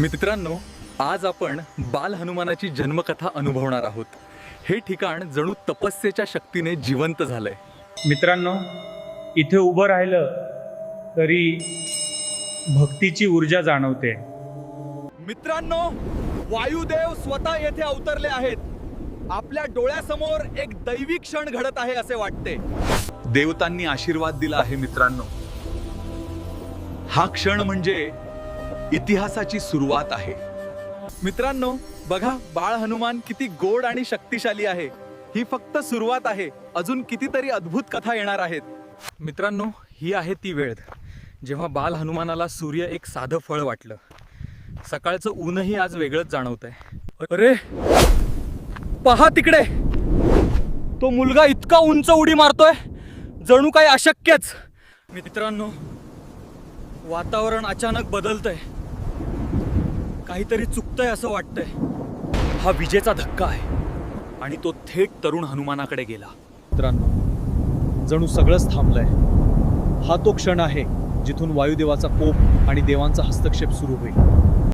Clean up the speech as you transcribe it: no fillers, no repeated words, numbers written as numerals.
मित्रांनो, आज आपण बाल हनुमानाची जन्मकथा अनुभवणार आहोत। हे ठिकाण जणू तपस्येच्या शक्तीने जिवंत झालंय। मित्रांनो, इथे उभं राहिलं तरी भक्तीची ऊर्जा जाणवते। मित्रांनो, वायुदेव स्वतः येथे अवतरले आहेत। आपल्या डोळ्यासमोर एक दैवी क्षण घडत आहे असे वाटते। देवतांनी आशीर्वाद दिला आहे मित्रांनो। हा क्षण म्हणजे इतिहासाची सुरुवात आहे। मित्रांनो, बघा बाळ हनुमान किती गोड आणि शक्तिशाली आहे। ही फक्त सुरुवात आहे, अजून कितीतरी अद्भुत कथा येणार आहेत। मित्रांनो, ही आहे ती वेळ जेव्हा बाल हनुमानाला सूर्य एक साधं फळ वाटलं। सकाळचं ऊनही आज वेगळंच जाणवतंय। अरे पहा तिकडे, तो मुलगा इतका उंच उडी मारतोय जणू काही अशक्यच। मित्रांनो, वातावरण अचानक बदलतंय, काहीतरी चुकतंय असं वाटतंय। हा विजेचा धक्का आहे आणि तो थेट तरुण हनुमानाकडे गेला। मित्रांनो, जणू सगळंच थांबलंय। हा तो क्षण आहे जिथून वायुदेवाचा कोप आणि देवांचा हस्तक्षेप सुरू होईल।